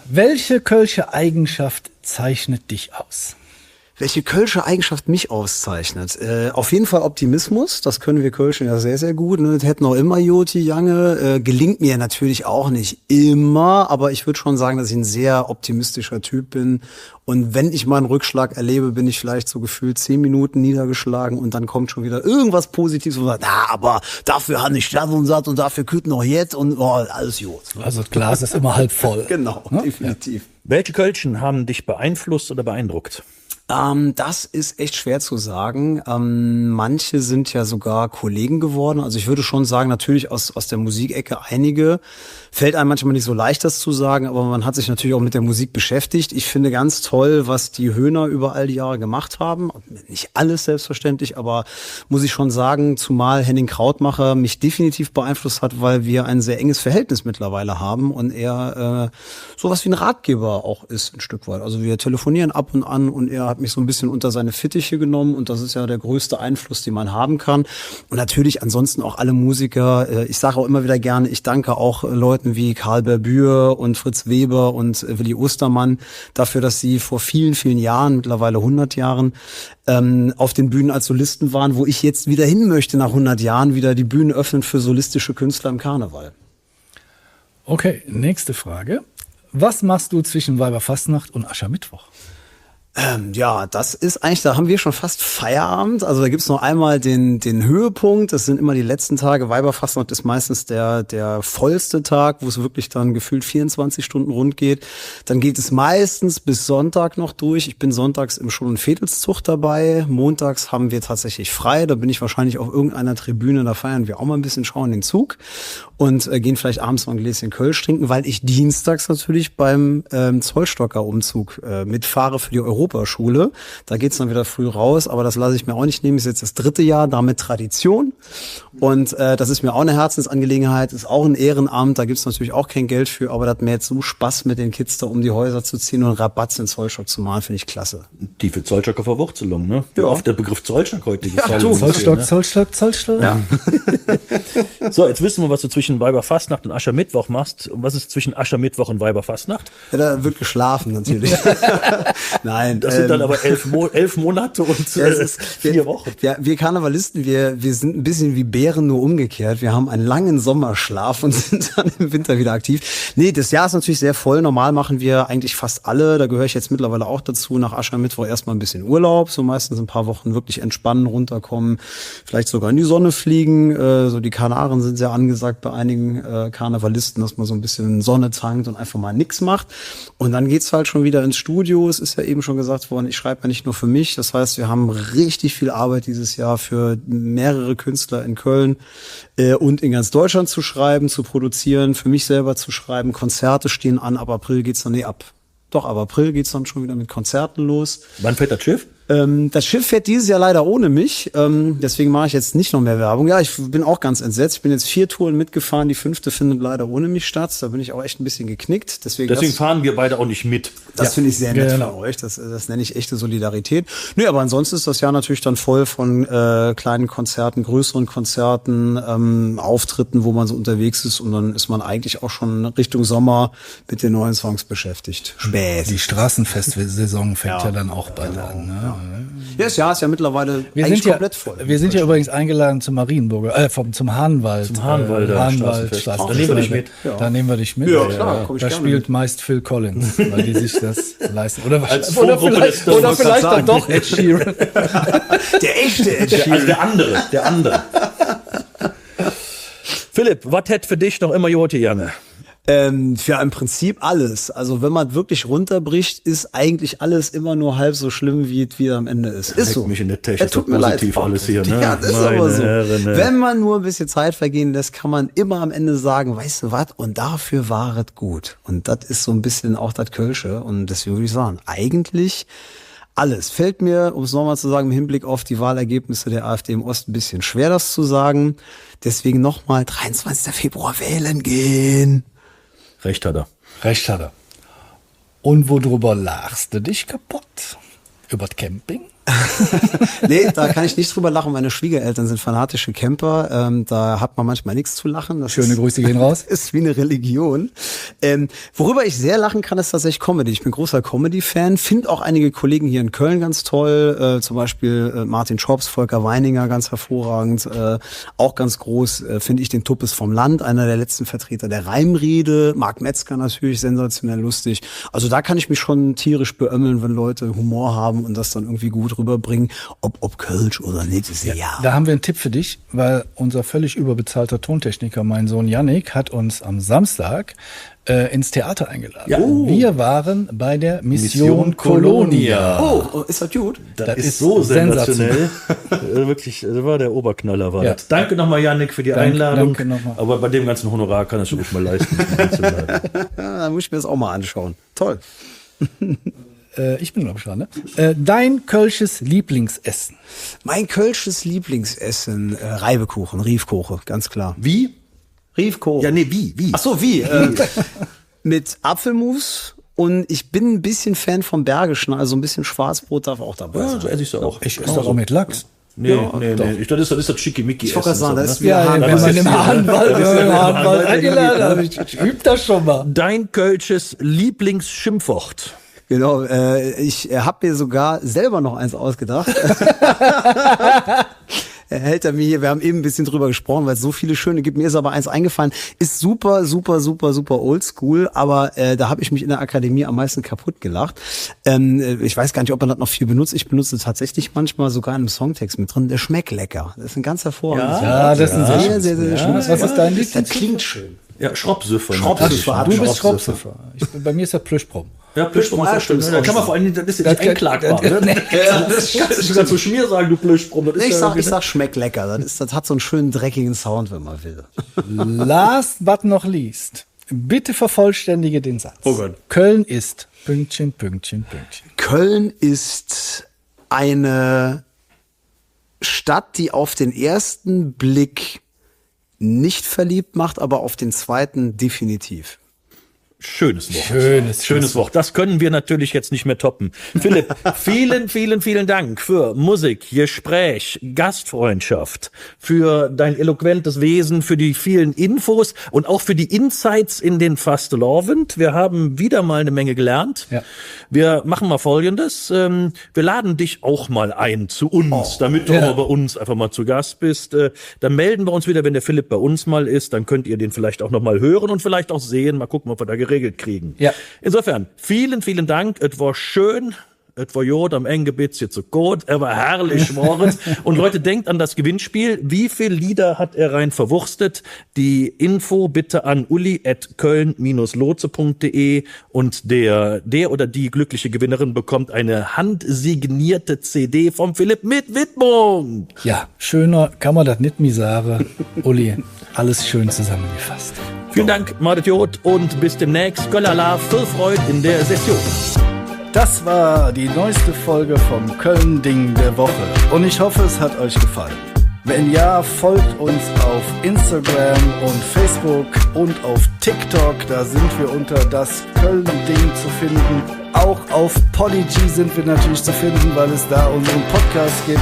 Welche kölsche Eigenschaft zeichnet dich aus? Welche kölsche Eigenschaft mich auszeichnet? Auf jeden Fall Optimismus, das können wir Kölschen ja sehr, sehr gut. Ne? Das hätten auch immer Joti Jange. Gelingt mir natürlich auch nicht immer, aber ich würde schon sagen, dass ich ein sehr optimistischer Typ bin. Und wenn ich mal einen Rückschlag erlebe, bin ich vielleicht so gefühlt 10 Minuten niedergeschlagen und dann kommt schon wieder irgendwas Positives und sagt, aber dafür habe ich das und das und dafür küt noch jetzt und alles gut. Also das Glas ist immer halb voll. Genau, definitiv. Ja. Welche Kölschen haben dich beeinflusst oder beeindruckt? Das ist echt schwer zu sagen. Manche sind ja sogar Kollegen geworden. Also ich würde schon sagen, natürlich aus der Musikecke einige. Fällt einem manchmal nicht so leicht, das zu sagen, aber man hat sich natürlich auch mit der Musik beschäftigt. Ich finde ganz toll, was die Höhner über all die Jahre gemacht haben. Nicht alles selbstverständlich, aber muss ich schon sagen, zumal Henning Krautmacher mich definitiv beeinflusst hat, weil wir ein sehr enges Verhältnis mittlerweile haben und er sowas wie ein Ratgeber auch ist, ein Stück weit. Also wir telefonieren ab und an und er hat mich so ein bisschen unter seine Fittiche genommen und das ist ja der größte Einfluss, den man haben kann. Und natürlich ansonsten auch alle Musiker. Ich sage auch immer wieder gerne, ich danke auch Leuten wie Karl Berbür und Fritz Weber und Willi Ostermann dafür, dass sie vor vielen, vielen Jahren, mittlerweile 100 Jahren, auf den Bühnen als Solisten waren, wo ich jetzt wieder hin möchte nach 100 Jahren, wieder die Bühnen öffnen für solistische Künstler im Karneval. Okay, nächste Frage. Was machst du zwischen Weiberfastnacht und Aschermittwoch? Ja, das ist eigentlich, da haben wir schon fast Feierabend. Also da gibt's noch einmal den Höhepunkt. Das sind immer die letzten Tage. Weiberfastnacht ist meistens der vollste Tag, wo es wirklich dann gefühlt 24 Stunden rund geht. Dann geht es meistens bis Sonntag noch durch. Ich bin sonntags im Schon- und Veedelszucht dabei. Montags haben wir tatsächlich frei. Da bin ich wahrscheinlich auf irgendeiner Tribüne. Da feiern wir auch mal ein bisschen, schauen den Zug und gehen vielleicht abends mal ein Gläschen Kölsch trinken, weil ich dienstags natürlich beim Zollstocker-Umzug mitfahre für die Europaschule. Da geht's dann wieder früh raus, aber das lasse ich mir auch nicht nehmen. Ist jetzt das 3. Jahr, damit Tradition. Und das ist mir auch eine Herzensangelegenheit, ist auch ein Ehrenamt. Da gibt's natürlich auch kein Geld für, aber das hat mir jetzt so Spaß mit den Kids da um die Häuser zu ziehen und Rabatz in Zollstock zu machen, finde ich klasse. Tiefe Zollstocker Verwurzelung, ne? Wie oft der Begriff Zollstock heute gefallen Ja, ist. Zollstock, ne? Zollstock. Ja. So, jetzt wissen wir, was du zwischen Weiberfastnacht und Aschermittwoch machst. Und was ist zwischen Aschermittwoch und Weiberfastnacht? Ja, da wird geschlafen natürlich. Nein. Das sind dann aber 11 Monate und 4 Wochen. Wir Karnevalisten, wir sind ein bisschen wie Bären, nur umgekehrt. Wir haben einen langen Sommerschlaf und sind dann im Winter wieder aktiv. Nee, das Jahr ist natürlich sehr voll. Normal machen wir eigentlich fast alle, da gehöre ich jetzt mittlerweile auch dazu, nach Aschermittwoch erstmal ein bisschen Urlaub, so meistens ein paar Wochen wirklich entspannen, runterkommen, vielleicht sogar in die Sonne fliegen. So die Kanaren sind sehr angesagt bei einigen Karnevalisten, dass man so ein bisschen Sonne tankt und einfach mal nix macht. Und dann geht's halt schon wieder ins Studio. Es ist ja eben schon gesagt worden, ich schreibe ja nicht nur für mich. Das heißt, wir haben richtig viel Arbeit dieses Jahr für mehrere Künstler in Köln und in ganz Deutschland zu schreiben, zu produzieren, für mich selber zu schreiben. Konzerte stehen an, ab April geht's dann ab Doch, ab April geht's dann schon wieder mit Konzerten los. Wann fährt das Schiff? Das Schiff fährt dieses Jahr leider ohne mich, deswegen mache ich jetzt nicht noch mehr Werbung. Ja, ich bin auch ganz entsetzt. Ich bin jetzt 4 Touren mitgefahren, die 5. findet leider ohne mich statt. Da bin ich auch echt ein bisschen geknickt. Deswegen fahren wir beide auch nicht mit. Das finde ich sehr nett von euch. Das nenne ich echte Solidarität. Nö, aber ansonsten ist das Jahr natürlich dann voll von kleinen Konzerten, größeren Konzerten, Auftritten, wo man so unterwegs ist. Und dann ist man eigentlich auch schon Richtung Sommer mit den neuen Songs beschäftigt. Spät. Die Straßenfest-Saison fängt ja dann auch bald an. Ne? Ja, das Jahr ist ja mittlerweile eigentlich komplett voll. Wir sind ja übrigens eingeladen zum Marienburger, zum Hahnwald. Zum Hahnwalder Straßenfest. Da nehmen wir dich mit. Da nehmen wir dich mit. Ja, klar, komm ich da gerne spielt mit. meist Phil Collins, weil die sich das leisten. Oder Vorgruppe des Stones, oder vielleicht dann doch Ed Sheeran. Der echte Ed Sheeran. Also der andere. Philipp, was hätte für dich noch immer Jote Jange? Für im Prinzip alles. Also wenn man wirklich runterbricht, ist eigentlich alles immer nur halb so schlimm, wie es am Ende ist. Ist so. Mich in der Technik, tut so mir positiv leid. alles hier, ne? Ja, das ist Meine aber so. Herren, ne? Wenn man nur ein bisschen Zeit vergehen lässt, kann man immer am Ende sagen, weißt du was? Und dafür war es gut. Und das ist so ein bisschen auch das Kölsche. Und deswegen würde ich sagen, eigentlich alles. Fällt mir, um es nochmal zu sagen, im Hinblick auf die Wahlergebnisse der AfD im Osten ein bisschen schwer, das zu sagen. Deswegen nochmal 23. Februar wählen gehen. Recht hat er. Recht hat er. Und worüber lachst du dich kaputt? Über das Camping? Nee, da kann ich nicht drüber lachen. Meine Schwiegereltern sind fanatische Camper. Da hat man manchmal nichts zu lachen. Das Schöne Grüße gehen raus. Ist wie eine Religion. Worüber ich sehr lachen kann, ist tatsächlich Comedy. Ich bin großer Comedy-Fan. Finde auch einige Kollegen hier in Köln ganz toll. Zum Beispiel Martin Schops, Volker Weininger, ganz hervorragend. Auch ganz groß finde ich den Tuppes vom Land, einer der letzten Vertreter der Reimrede. Marc Metzger natürlich sensationell lustig. Also da kann ich mich schon tierisch beömmeln, wenn Leute Humor haben und das dann irgendwie gut rüberbringen, ob Kölsch oder nicht, ist ja. Da haben wir einen Tipp für dich, weil unser völlig überbezahlter Tontechniker, mein Sohn Yannick, hat uns am Samstag ins Theater eingeladen. Ja. Wir waren bei der Mission Colonia. Oh, ist das gut? Das ist so sensationell. Wirklich, das war der Oberknaller. War Ja. das. Danke nochmal, Yannick, für die Einladung. danke nochmal. Aber bei dem ganzen Honorar kann es wirklich mal leisten. Ja, dann muss ich mir das auch mal anschauen. Toll. Ich bin, glaube ich, dran, ne? Dein kölsches Lieblingsessen. Mein kölsches Lieblingsessen, Reibekuchen, Riefkoche, ganz klar. Wie? Riefkoche. Ja, nee, wie? Ach so, wie? Mit Apfelmus und ich bin ein bisschen Fan vom Bergischen, also ein bisschen Schwarzbrot darf auch dabei Ja, sein. so esse ich es auch. Ich esse doch auch mit Lachs. Nee, nee. Das ist das Schickimicki. Ich wollte gerade sagen, das ist wie Ja, Hahn. wenn man im Hahnwald Hahnwald eingeladen hat. Ich übe das schon mal. Dein kölsches Lieblingsschimpfwort. Genau, ich habe mir sogar selber noch eins ausgedacht. Hält er mir hier, wir haben eben ein bisschen drüber gesprochen, weil es so viele schöne gibt. Mir ist aber eins eingefallen, ist super oldschool, aber da habe ich mich in der Akademie am meisten kaputt gelacht. Ich weiß gar nicht, ob man das noch viel benutzt. Ich benutze tatsächlich manchmal sogar in einem Songtext mit drin. Der schmeckt lecker. Das ist ein ganz hervorragendes Wort. Ja, das ist ein sehr schönes. Was ist dein Das Lieblings? klingt schön. Ja, Schroppsüffer. Schroppsüffer. Du bist Schraubsiffer. Bei mir ist der Plüschprom. Ja, Plüschbrumm ist Ja, ja schön. stimmt. Da kann man vor allem, das ist ja nicht einklagbar. Ne? Das kannst du sogar zu Schmier sagen, du Plüschbrumm. Ich sag, schmeckt lecker. Das hat so einen schönen dreckigen Sound, wenn man will. Last but not least. Bitte vervollständige den Satz. Oh Gott. Köln ist Pünktchen. Köln ist eine Stadt, die auf den ersten Blick nicht verliebt macht, aber auf den zweiten definitiv. Schönes Wort. Schönes Wort. Das können wir natürlich jetzt nicht mehr toppen. Philipp, vielen Dank für Musik, Gespräch, Gastfreundschaft, für dein eloquentes Wesen, für die vielen Infos und auch für die Insights in den Fastelovend. Wir haben wieder mal eine Menge gelernt. Ja. Wir machen mal Folgendes. Wir laden dich auch mal ein zu uns, damit du auch bei uns einfach mal zu Gast bist. Dann melden wir uns wieder, wenn der Philipp bei uns mal ist. Dann könnt ihr den vielleicht auch noch mal hören und vielleicht auch sehen. Mal gucken, ob wir da geregelt kriegen. Ja. Insofern, vielen Dank. Es war schön. Es war Jod am Engebitz jetzt so gut. Er war herrlich geworden. Und Leute, denkt an das Gewinnspiel. Wie viele Lieder hat er rein verwurstet? Die Info bitte an uli@köln-lotse.de und der oder die glückliche Gewinnerin bekommt eine handsignierte CD vom Philipp mit Widmung. Ja, schöner kann man das nicht misare. Uli, alles schön zusammengefasst. Vielen Dank, Mardet Jod, und bis demnächst. Göllala, viel Freude in der Session. Das war die neueste Folge vom Köln-Ding der Woche und ich hoffe, es hat euch gefallen. Wenn ja, folgt uns auf Instagram und Facebook und auf TikTok, da sind wir unter das Köln-Ding zu finden. Auch auf Podigy sind wir natürlich zu finden, weil es da unseren Podcast gibt,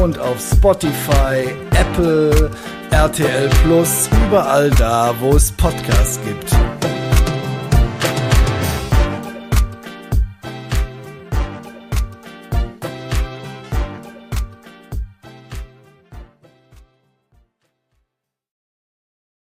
und auf Spotify, Apple, RTL Plus, überall da, wo es Podcasts gibt.